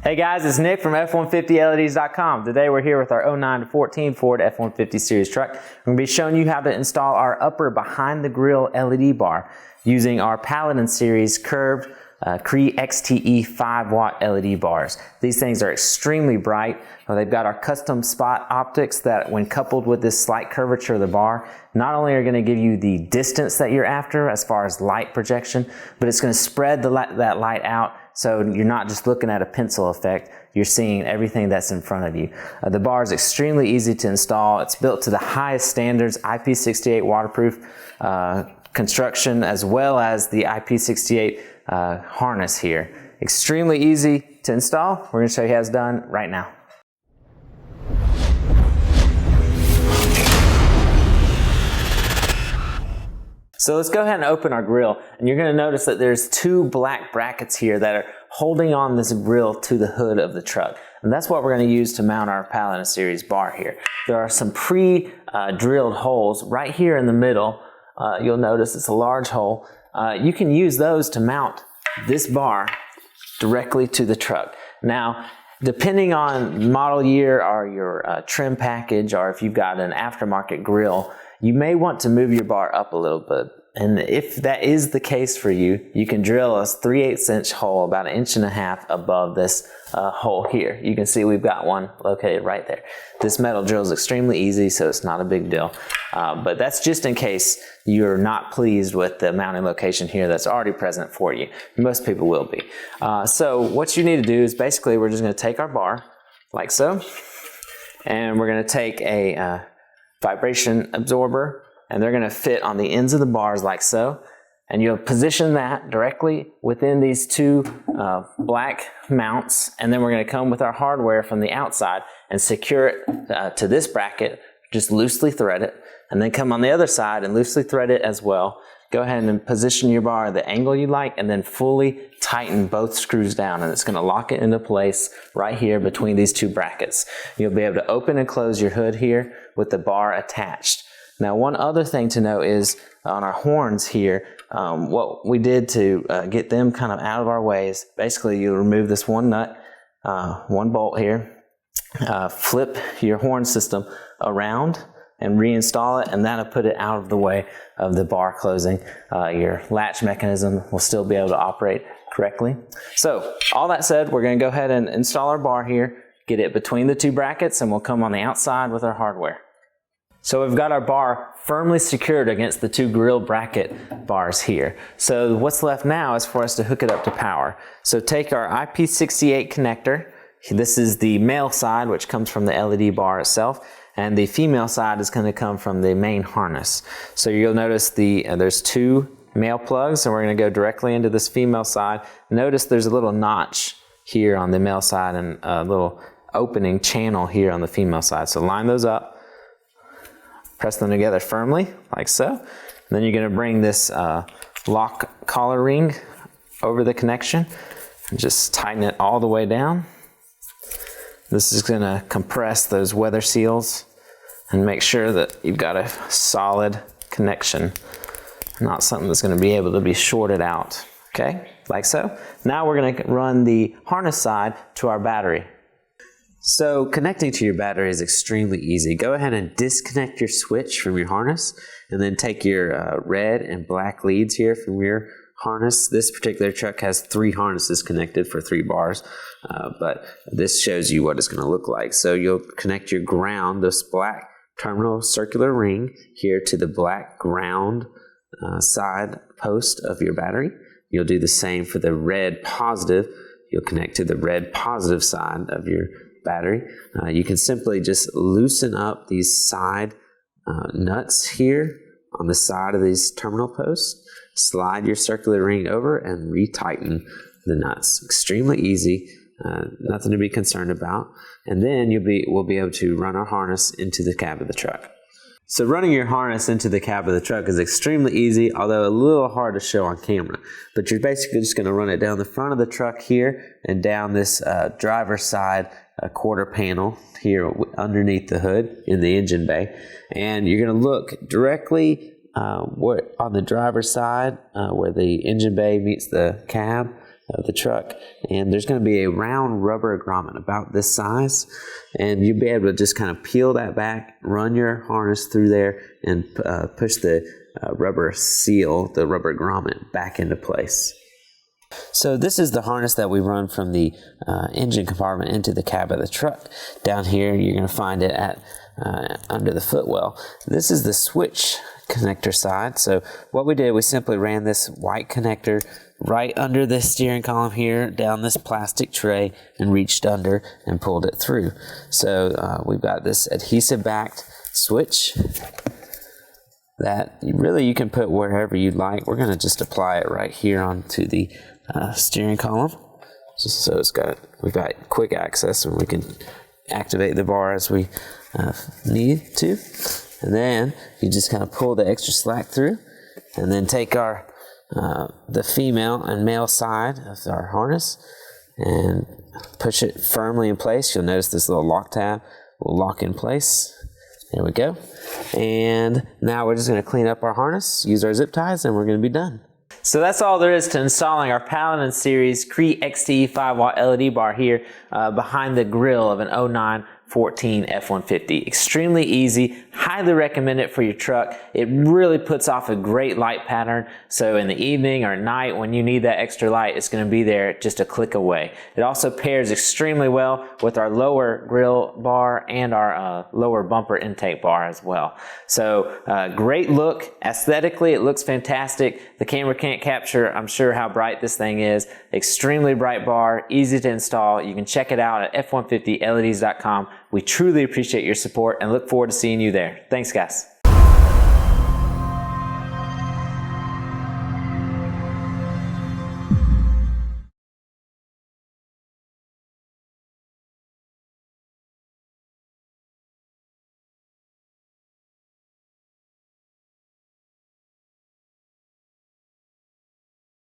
Hey guys, it's Nick from F150LEDs.com. Today we're here with our 09 to 14 Ford F150 Series Truck. We're going to be showing you how to install our upper behind the grille LED bar using our Paladin Series curved CREE XTE 5-watt LED bars. These things are extremely bright. They've got our custom spot optics that, when coupled with this slight curvature of the bar, not only are going to give you the distance that you're after as far as light projection, but it's going to spread that light out, so you're not just looking at a pencil effect, you're seeing everything that's in front of you. The bar is extremely easy to install. It's built to the highest standards, IP68 waterproof construction, as well as the IP68 harness here. Extremely easy to install. We're going to show you how it's done right now. So let's go ahead and open our grill, and you're going to notice that there's two black brackets here that are holding on this grill to the hood of the truck, and that's what we're going to use to mount our Paladin Series bar here. There are some pre-drilled holes right here in the middle. You'll notice it's a large hole. You can use those to mount this bar directly to the truck. Now, depending on model year or your trim package, or if you've got an aftermarket grill, you may want to move your bar up a little bit. And if that is the case for you, you can drill a 3/8 inch hole about 1.5 inches above this hole here. You can see we've got one located right there. This metal drill is extremely easy, so it's not a big deal. But that's just in case you're not pleased with the mounting location here that's already present for you. Most people will be. So what you need to do is basically we're just going to take our bar like so, and we're going to take a vibration absorber, and they're going to fit on the ends of the bars like so, and you'll position that directly within these two black mounts, and then we're going to come with our hardware from the outside and secure it to this bracket. Just loosely thread it, and then come on the other side and loosely thread it as well. Go ahead and position your bar at the angle you like, and then fully tighten both screws down, and it's going to lock it into place right here between these two brackets. You'll be able to open and close your hood here with the bar attached. Now, one other thing to note is on our horns here, what we did to get them kind of out of our way is basically you remove this one nut, one bolt here, flip your horn system around and reinstall it, and that'll put it out of the way of the bar closing. Your latch mechanism will still be able to operate correctly. So all that said, we're going to go ahead and install our bar here, get it between the two brackets, and we'll come on the outside with our hardware. So we've got our bar firmly secured against the two grill bracket bars here. So what's left now is for us to hook it up to power. So take our IP68 connector. This is the male side, which comes from the LED bar itself, and the female side is going to come from the main harness. So you'll notice there's two male plugs, and we're going to go directly into this female side. Notice there's a little notch here on the male side and a little opening channel here on the female side. So line those up. Press them together firmly, like so. And then you're going to bring this lock collar ring over the connection and just tighten it all the way down. This is going to compress those weather seals and make sure that you've got a solid connection, not something that's going to be able to be shorted out. Okay, like so. Now we're going to run the harness side to our battery. So connecting to your battery is extremely easy. Go ahead and disconnect your switch from your harness, and then take your red and black leads here from your harness. This particular truck has 3 harnesses connected for 3 bars, but this shows you what it's going to look like. So you'll connect your ground, this black terminal circular ring, here to the black ground side post of your battery. You'll do the same for the red positive. You'll connect to the red positive side of your battery. You can simply just loosen up these side nuts here on the side of these terminal posts, slide your circular ring over, and retighten the nuts. Extremely easy, nothing to be concerned about. And then we'll be able to run our harness into the cab of the truck. So running your harness into the cab of the truck is extremely easy, although a little hard to show on camera. But you're basically just going to run it down the front of the truck here and down this driver's side quarter panel here underneath the hood in the engine bay. And you're going to look directly on the driver's side where the engine bay meets the cab. of the truck, and there's going to be a round rubber grommet about this size, and you'll be able to just kind of peel that back, run your harness through there, and push the rubber seal, the rubber grommet, back into place. So this is the harness that we run from the engine compartment into the cab of the truck. Down here you're going to find it at under the footwell. This is the switch connector side. So what we did, we simply ran this white connector right under the steering column here, down this plastic tray, and reached under and pulled it through. So we've got this adhesive backed switch that you can put wherever you'd like. We're going to just apply it right here onto the steering column, just so we've got quick access and we can activate the bar as we need to. And then you just kind of pull the extra slack through, and then take our the female and male side of our harness and push it firmly in place. You'll notice this little lock tab will lock in place. There we go. And now we're just going to clean up our harness, use our zip ties, and we're going to be done. So that's all there is to installing our Paladin Series CREE XTE 5-watt LED bar here behind the grille of an 0914 F150. Extremely easy. Highly recommend it for your truck. It really puts off a great light pattern. So in the evening or at night when you need that extra light, it's going to be there just a click away. It also pairs extremely well with our lower grille bar and our lower bumper intake bar as well. So great look. Aesthetically, it looks fantastic. The camera can't capture, I'm sure, how bright this thing is. Extremely bright bar, easy to install. You can check it out at F150LEDs.com. We truly appreciate your support and look forward to seeing you there. Thanks, guys.